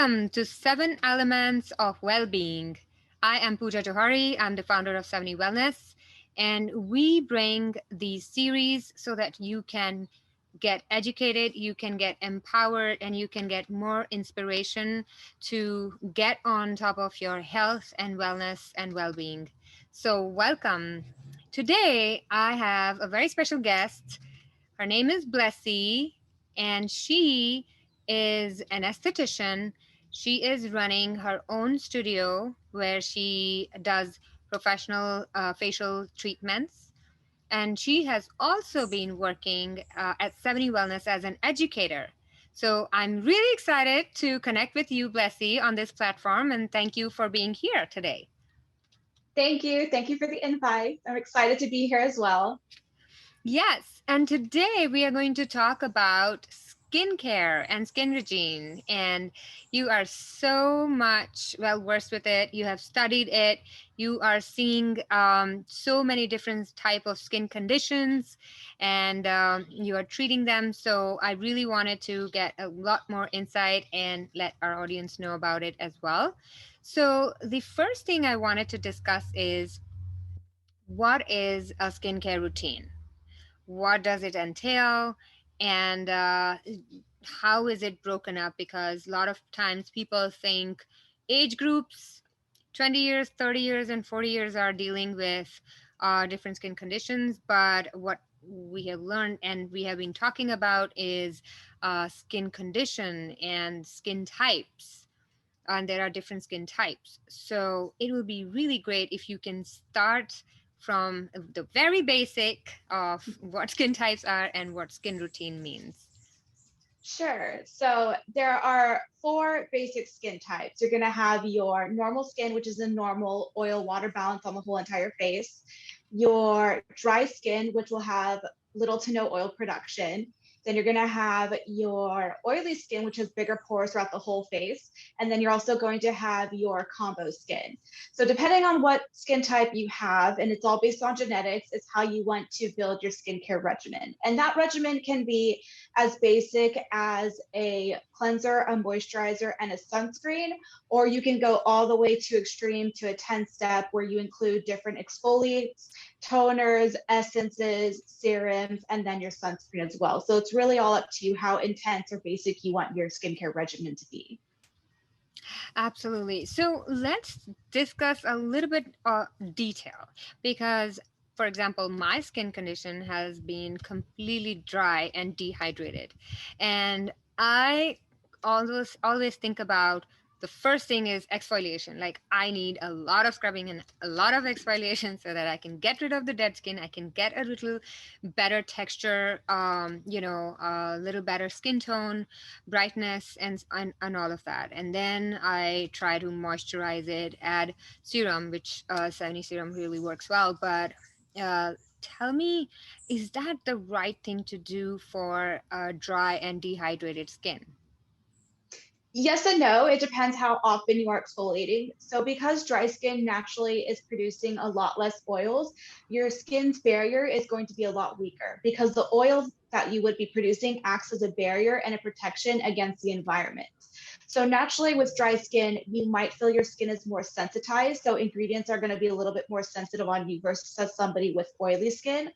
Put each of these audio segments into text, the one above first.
Welcome to 7 Elements of Well-Being. I am Pooja Johari. I'm the founder of 70 Wellness, and we bring these series so that you can get educated, you can get empowered, and you can get more inspiration to get on top of your health and wellness and well-being. So, welcome. Today, I have a very special guest. Her name is Blyseey, and she is an esthetician. She is running her own studio where she does professional facial treatments. And she has also been working at 70 Wellness as an educator. So I'm really excited to connect with you, Blyseey, on this platform. And thank you for being here today. Thank you. Thank you for the invite. I'm excited to be here as well. Yes, and today we are going to talk about skincare and skin regime. And you are so much well versed with it. You have studied it. You are seeing so many different type of skin conditions, and you are treating them. So I really wanted to get a lot more insight and let our audience know about it as well. So the first thing I wanted to discuss is, what is a skincare routine? What does it entail? And how is it broken up? Because a lot of times people think age groups, 20 years, 30 years, and 40 years are dealing with different skin conditions. But what we have learned and we have been talking about is skin condition and skin types. And there are different skin types. So it will be really great if you can start from the very basic of what skin types are and what skin routine means. Sure. So there are 4 basic skin types. You're going to have your normal skin, which is a normal oil water balance on the whole entire face, your dry skin, which will have little to no oil production. Then you're going to have your oily skin, which has bigger pores throughout the whole face. And then you're also going to have your combo skin. So depending on what skin type you have, and it's all based on genetics, is how you want to build your skincare regimen. And that regimen can be as basic as a cleanser, a moisturizer, and a sunscreen, or you can go all the way to extreme to a 10-step where you include different exfoliates, toners, essences, serums, and then your sunscreen as well. So it's really all up to you how intense or basic you want your skincare regimen to be. Absolutely. So let's discuss a little bit detail, because for example, my skin condition has been completely dry and dehydrated. And I always think about, the first thing is exfoliation. Like, I need a lot of scrubbing and a lot of exfoliation so that I can get rid of the dead skin. I can get a little better texture, a little better skin tone, brightness, and all of that. And then I try to moisturize it, add serum, which 70 serum really works well. But tell me, is that the right thing to do for dry and dehydrated skin? Yes and no. It depends how often you are exfoliating. So because dry skin naturally is producing a lot less oils, your skin's barrier is going to be a lot weaker because the oils that you would be producing acts as a barrier and a protection against the environment. So naturally with dry skin, you might feel your skin is more sensitized. So ingredients are going to be a little bit more sensitive on you versus somebody with oily skin.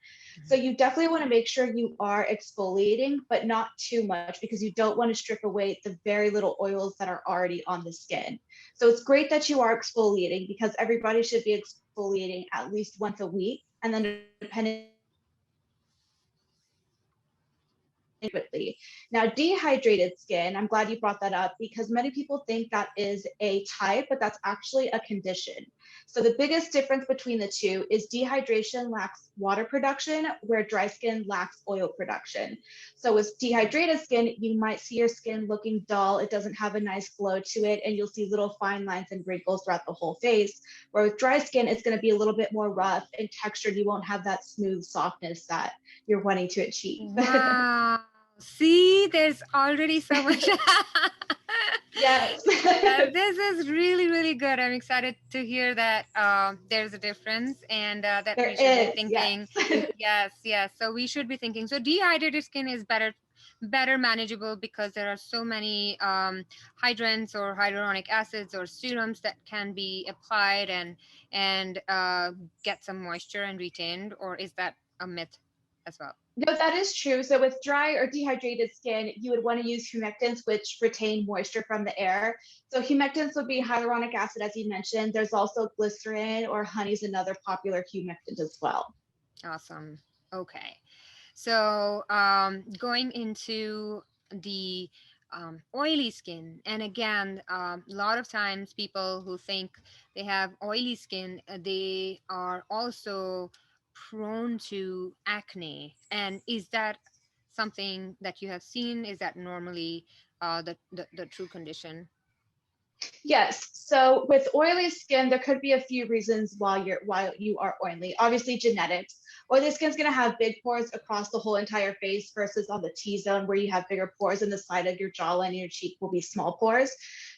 So you definitely want to make sure you are exfoliating, but not too much, because you don't want to strip away the very little oils that are already on the skin. So it's great that you are exfoliating, because everybody should be exfoliating at least once a week. And then depending quickly. Now, dehydrated skin, I'm glad you brought that up, because many people think that is a type, but that's actually a condition. So the biggest difference between the two is dehydration lacks water production, where dry skin lacks oil production. So with dehydrated skin, you might see your skin looking dull. It doesn't have a nice glow to it, and you'll see little fine lines and wrinkles throughout the whole face. Where with dry skin, it's going to be a little bit more rough and textured. You won't have that smooth softness that you're wanting to achieve. Wow. See, there's already so much. Yes. This is really, really good. I'm excited to hear that there's a difference, and that There we should be is, thinking. yes. Yes, yes. So we should be thinking. So dehydrated skin is better better manageable because there are so many hydrants or hyaluronic acids or serums that can be applied and get some moisture and retained, or is that a myth as well? No, that is true. So with dry or dehydrated skin, you would want to use humectants, which retain moisture from the air. So humectants would be hyaluronic acid, as you mentioned. There's also glycerin, or honey is another popular humectant as well. Awesome. Okay. So going into the oily skin, and again, a lot of times people who think they have oily skin, they are also prone to acne. And is that something that you have seen? Is that normally the true condition? Yes. So with oily skin, there could be a few reasons why you are oily. Obviously, genetics. Oily skin is going to have big pores across the whole entire face versus on the T-zone where you have bigger pores, and the side of your jawline and your cheek will be small pores.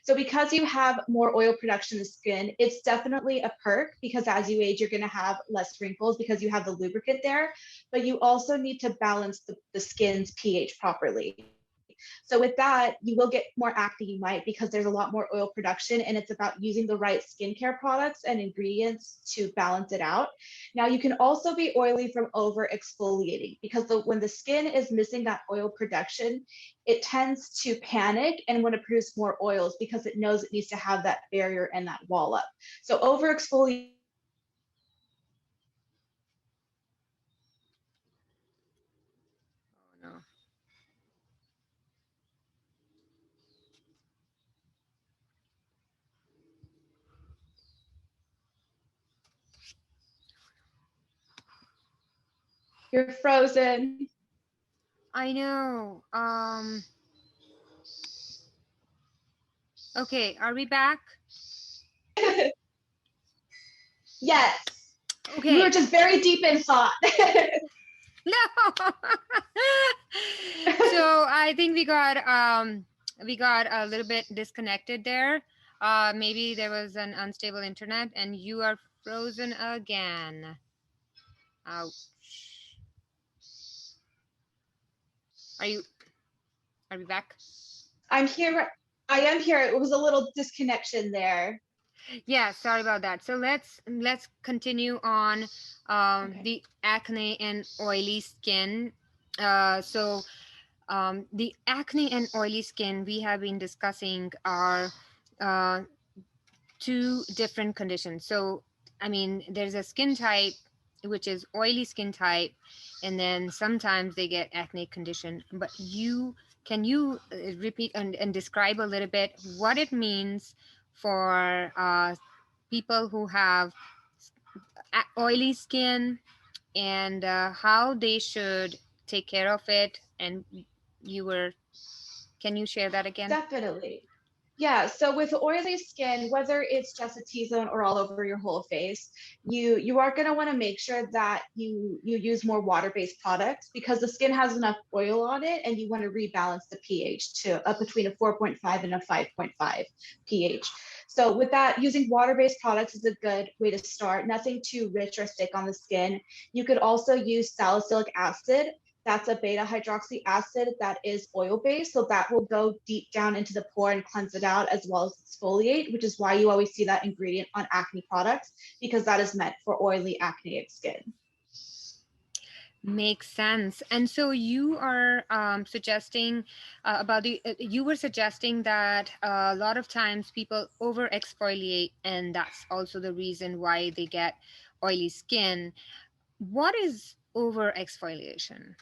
So because you have more oil production in the skin, it's definitely a perk because as you age, you're going to have less wrinkles because you have the lubricant there. But you also need to balance the skin's pH properly. So with that, you will get more acne, you might, because there's a lot more oil production, and it's about using the right skincare products and ingredients to balance it out. Now, you can also be oily from over exfoliating because when the skin is missing that oil production, it tends to panic and want to produce more oils because it knows it needs to have that barrier and that wall up. So over exfoliation Oh no. you're frozen. I know. Okay, are we back? Yes, you were Okay. just very deep in thought. No. So I think we got a little bit disconnected there. Maybe there was an unstable internet and you are frozen again. Ouch. Are you are we back? I'm here. I am here. It was a little disconnection there. Yeah, sorry about that. So let's continue on Okay. the acne and oily skin. So the acne and oily skin we have been discussing are uh, two different conditions. So, I mean, there's a skin type which is oily skin type, and then sometimes they get acne condition. But can you repeat and describe a little bit what it means for people who have oily skin and how they should take care of it? And you were, can you share that again? Definitely. Yeah, so with oily skin, whether it's just a T-zone or all over your whole face, you are going to want to make sure that you use more water-based products because the skin has enough oil on it, and you want to rebalance the pH to up between a 4.5 and a 5.5 pH. So with that, using water-based products is a good way to start. Nothing too rich or thick on the skin. You could also use salicylic acid. That's a beta hydroxy acid that is oil based. So that will go deep down into the pore and cleanse it out as well as exfoliate, which is why you always see that ingredient on acne products because that is meant for oily acneic skin. Makes sense. And so you are suggesting you were suggesting that a lot of times people over exfoliate, and that's also the reason why they get oily skin. What is over exfoliation?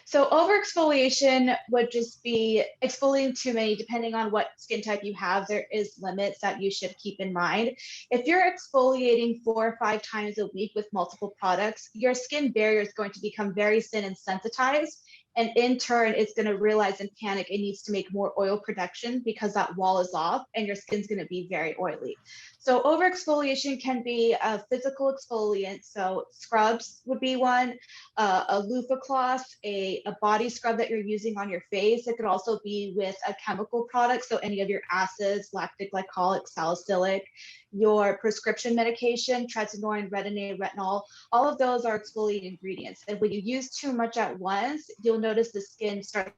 So overexfoliation would just be exfoliating too many, depending on what skin type you have. There is limits that you should keep in mind. If you're exfoliating 4 or 5 times a week with multiple products, your skin barrier is going to become very thin and sensitized. And in turn, it's going to realize and panic it needs to make more oil production because that wall is off and your skin's going to be very oily. So overexfoliation can be a physical exfoliant. So scrubs would be one, a loofah cloth, a body scrub that you're using on your face. It could also be with a chemical product. So any of your acids, lactic glycolic, salicylic, your prescription medication, tretinoin, retinol, all of those are exfoliating ingredients. And when you use too much at once, you'll notice the skin starts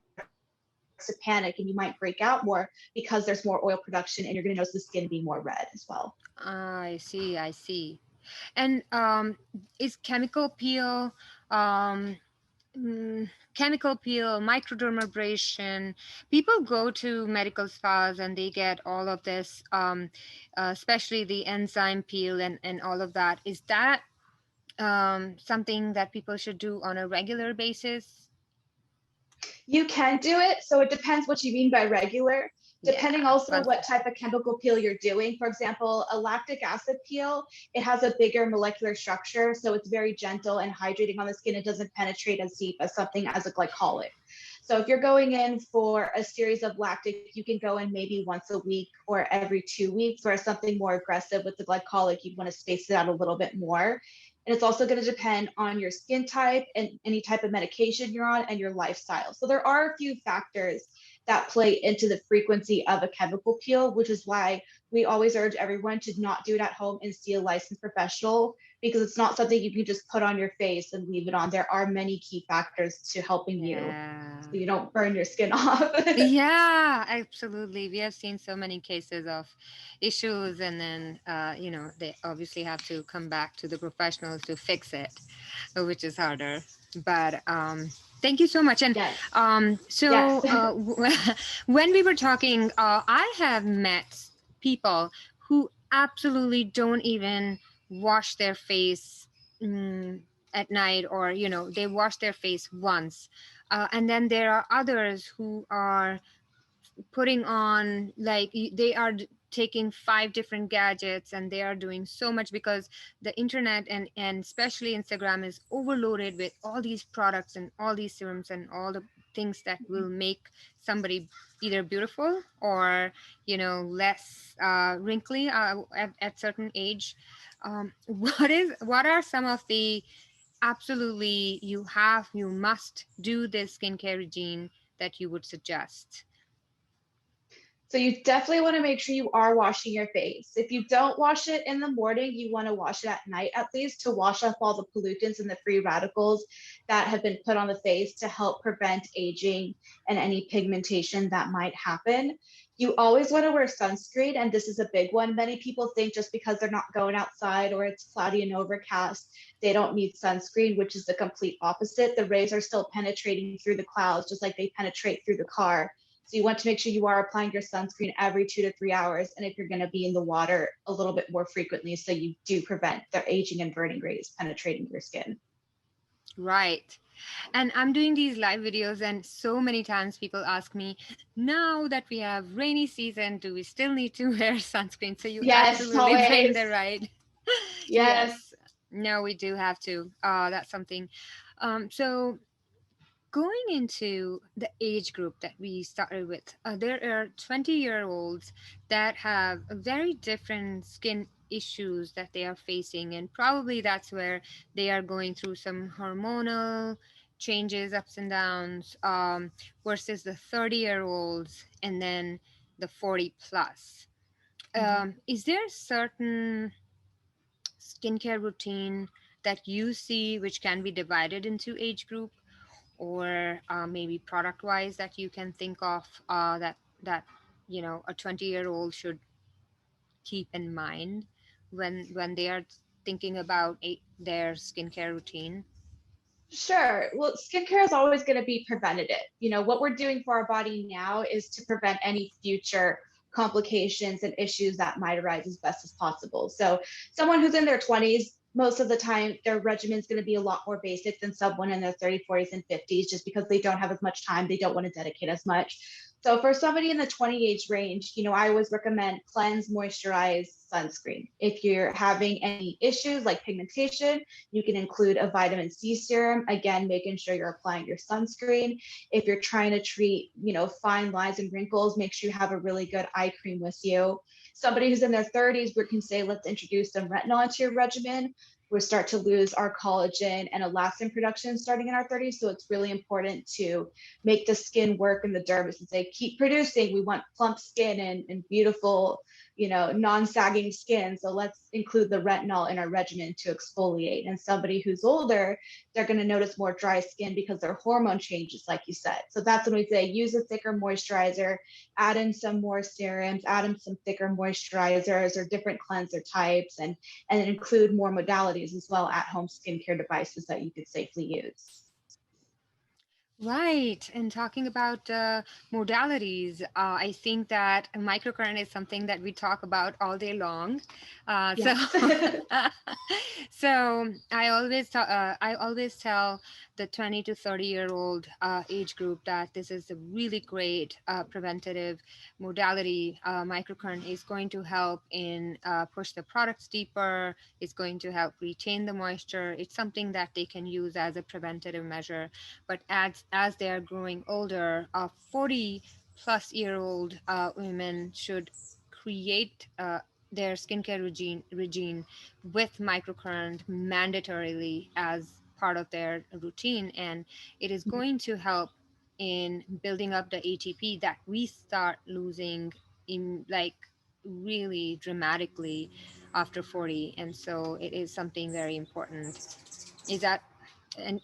to panic and you might break out more because there's more oil production and you're going to notice the skin being more red as well. I see, I see. And is chemical peel, um, chemical peel, microdermabrasion, people go to medical spas and they get all of this, especially the enzyme peel and all of that. Is that something that people should do on a regular basis? You can do it. So it depends what you mean by regular, depending Yeah, also once. what type of chemical peel you're doing. For example, a lactic acid peel, it has a bigger molecular structure. So it's very gentle and hydrating on the skin. It doesn't penetrate as deep as something as a glycolic. So if you're going in for a series of lactic, you can go in maybe once a week or every 2 weeks, or something more aggressive with the glycolic, you'd want to space it out a little bit more. And it's also going to depend on your skin type and any type of medication you're on and your lifestyle. So there are a few factors that play into the frequency of a chemical peel, which is why we always urge everyone to not do it at home and see a licensed professional, because it's not something you can just put on your face and leave it on. There are many key factors to helping you Yeah. so you don't burn your skin off. Yeah, absolutely. We have seen so many cases of issues, and then, they obviously have to come back to the professionals to fix it, which is harder. But thank you so much. And Yes. so Yes. when we were talking, I have met people who absolutely don't even wash their face. At night, or they wash their face once, and then there are others who are putting on, like, they are taking five different gadgets, and they are doing so much because the internet and especially Instagram is overloaded with all these products and all these serums and all the things that will make somebody either beautiful or less wrinkly at certain age. What are some of the absolutely you must do this skincare regime that you would suggest? So you definitely want to make sure you are washing your face. If you don't wash it in the morning, you want to wash it at night at least, to wash off all the pollutants and the free radicals that have been put on the face to help prevent aging and any pigmentation that might happen. You always want to wear sunscreen, and this is a big one. Many people think just because they're not going outside or it's cloudy and overcast, they don't need sunscreen, which is the complete opposite. The rays are still penetrating through the clouds, just like they penetrate through the car. So you want to make sure you are applying your sunscreen every 2 to 3 hours. And if you're going to be in the water a little bit more frequently, so you do prevent the aging and burning rays penetrating your skin. Right. And I'm doing these live videos, and so many times people ask me, now that we have rainy season, do we still need to wear sunscreen? So you Yes, absolutely bring always. the right. Yes. Yes. No, we do have to. That's something. So going into the age group that we started with, there are 20-year-olds that have a very different skin issues that they are facing, and probably that's where they are going through some hormonal changes, ups and downs, versus the 30-year-olds and then the 40 plus. Is there a certain skincare routine that you see which can be divided into age group, or maybe product wise that you can think of, that a 20-year-old should keep in mind when they are thinking about their skincare routine? Sure. Well, skincare is always going to be preventative. What we're doing for our body now is to prevent any future complications and issues that might arise as best as possible. So, someone who's in their 20s, most of the time, their regimen is going to be a lot more basic than someone in their 30s, 40s, and 50s, just because they don't have as much time. They don't want to dedicate as much. So for somebody in the 20 age range, I always recommend cleanse, moisturize, sunscreen. If you're having any issues like pigmentation, you can include a vitamin C serum, again, making sure you're applying your sunscreen. If you're trying to treat, fine lines and wrinkles, make sure you have a really good eye cream with you. Somebody who's in their 30s, we can say, let's introduce some retinol into your regimen. We start to lose our collagen and elastin production starting in our 30s. So it's really important to make the skin work and the dermis and say, keep producing. We want plump skin and beautiful, non-sagging skin. So let's include the retinol in our regimen to exfoliate. And somebody who's older, they're going to notice more dry skin because their hormone changes, like you said. So that's when we say use a thicker moisturizer, add in some more serums, add in some thicker moisturizers or different cleanser types, and include more modalities as well, at-home skincare devices that you could safely use. Right. And talking about modalities, I think that microcurrent is something that we talk about all day long. So, Yes. so I always tell the 20 to 30-year-old age group that this is a really great preventative modality. Microcurrent is going to help in push the products deeper. It's going to help retain the moisture. It's something that they can use as a preventative measure, but as they are growing older, 40 plus year old women should create their skincare regime with microcurrent mandatorily as part of their routine, and it is going to help in building up the ATP that we start losing in like really dramatically after 40. And so it is something very important. Is that and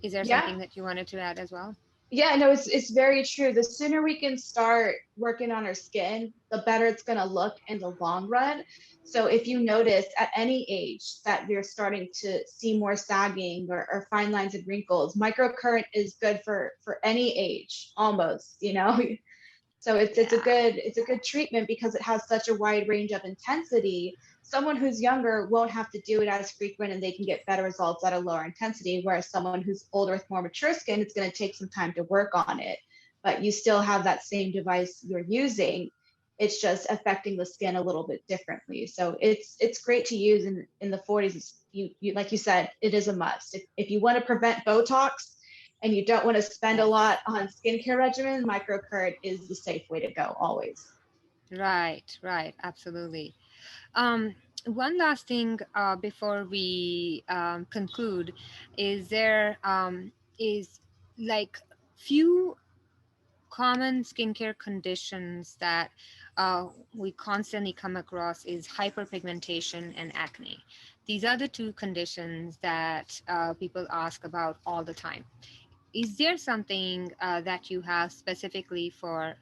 is there Yeah. something that you wanted to add as well? Yeah, no, it's very true. The sooner we can start working on our skin, the better it's going to look in the long run. So if you notice at any age that you're starting to see more sagging or fine lines and wrinkles, microcurrent is good for any age almost. So Yeah. it's a good treatment because it has such a wide range of intensity. Someone who's younger won't have to do it as frequent and they can get better results at a lower intensity. Whereas someone who's older with more mature skin, it's going to take some time to work on it. But you still have that same device you're using. It's just affecting the skin a little bit differently. So it's great to use in the 40s. You like you said, it is a must. If you want to prevent Botox, and you don't want to spend a Yes. lot on skincare regimen, microcurrent is the safe way to go always. Right, right, absolutely. Um, One last thing before we conclude is there is like few common skincare conditions that we constantly come across is hyperpigmentation and acne. These are the two conditions that people ask about all the time. Is there something that you have specifically for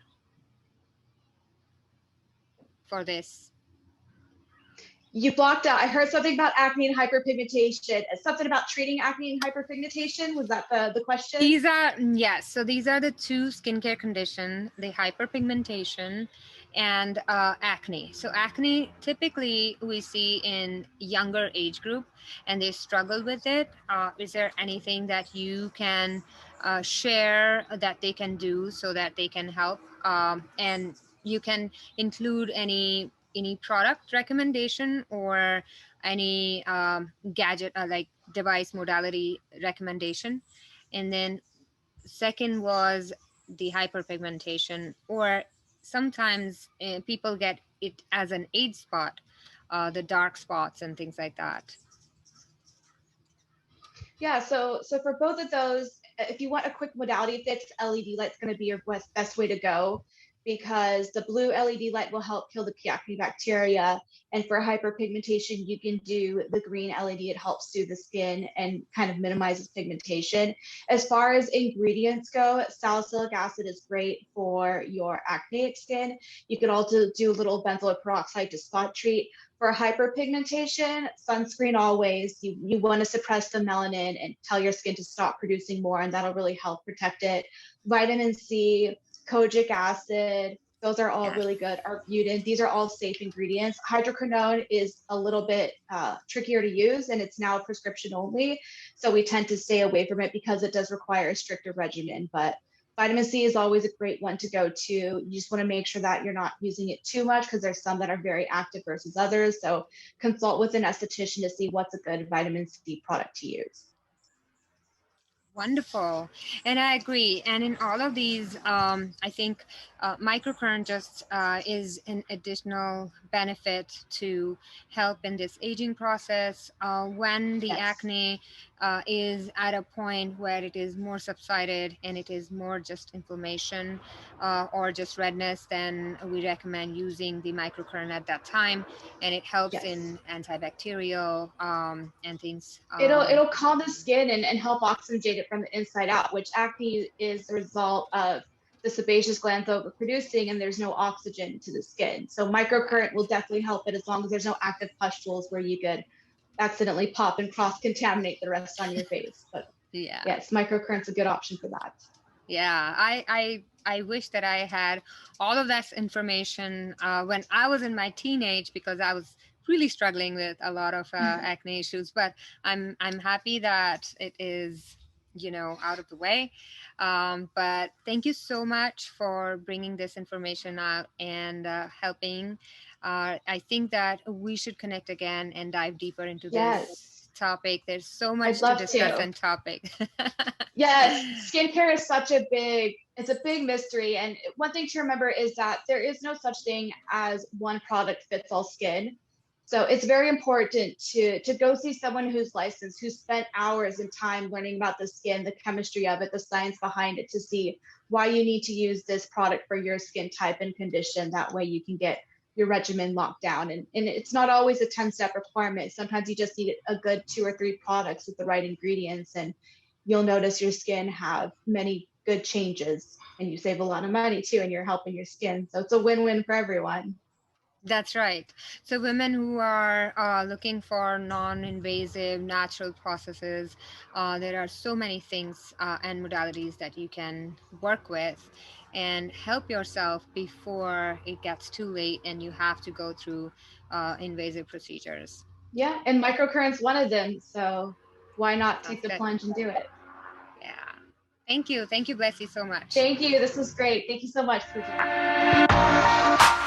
this? You blocked out. I heard something about acne and hyperpigmentation. Something about treating acne and hyperpigmentation. Was that the question? These are, yes, so these are the two skincare conditions, the hyperpigmentation and acne. So acne typically we see in younger age group and they struggle with it. Is there anything that you can share that they can do so that they can help? And you can include any product recommendation or any gadget like device modality recommendation. And then second was the hyperpigmentation, or sometimes people get it as an age spot, the dark spots and things like that. Yeah, so for both of those, if you want a quick modality fix, LED light's going to be your best way to go because the blue LED light will help kill the P. acne bacteria. And for hyperpigmentation, you can do the green LED. It helps soothe the skin and kind of minimizes pigmentation. As far as ingredients go, salicylic acid is great for your acneic skin. You can also do a little benzoyl peroxide to spot treat. For hyperpigmentation, sunscreen always. You want to suppress the melanin and tell your skin to stop producing more, and that'll really help protect it. Vitamin C, kojic acid, those are all Yes. really good. Arbutin, these are all safe ingredients. Hydroquinone is a little bit trickier to use, and it's now prescription only. So we tend to stay away from it because it does require a stricter regimen. But vitamin C is always a great one to go to. You just want to make sure that you're not using it too much because there's some that are very active versus others. So consult with an esthetician to see what's a good vitamin C product to use. Wonderful. And I agree. And in all of these, I think microcurrent just is an additional benefit to help in this aging process. When the Yes. acne is at a point where it is more subsided and it is more just inflammation or just redness, then we recommend using the microcurrent at that time. And it helps Yes. in antibacterial and things. It'll calm the skin and help oxygenate it from the inside out, which acne is the result of the sebaceous glands overproducing and there's no oxygen to the skin. So microcurrent will Correct. definitely help it as long as there's no active pustules where you could accidentally pop and cross contaminate the rest on your face. But Yeah. yes, microcurrent's a good option for that. Yeah, I wish that I had all of that information when I was in my teenage, because I was really struggling with a lot of acne issues. But I'm happy that it is, out of the way. But thank you so much for bringing this information out and helping. I think that we should connect again and dive deeper into this Yes, topic. There's so I'd much to love discuss to. and topic. Yes, skincare is such a it's a big mystery. And one thing to remember is that there is no such thing as one product fits all skin. So it's very important to go see someone who's licensed, who spent hours and time learning about the skin, the chemistry of it, the science behind it, to see why you need to use this product for your skin type and condition. That way you can get your regimen locked down. And it's not always a 10-step requirement. Sometimes you just need a good 2 or 3 products with the right ingredients, and you'll notice your skin have many good changes, and you save a lot of money too, and you're helping your skin. So it's a win-win for everyone. That's right. So, women who are looking for non invasive natural processes, there are so many things and modalities that you can work with and help yourself before it gets too late and you have to go through invasive procedures. Yeah, and microcurrent's one of them. So why not Sounds take the good. plunge and do it? Yeah. Thank you. Thank you, Blessy, so much. Thank you. This was great. Thank you so much, Pooja.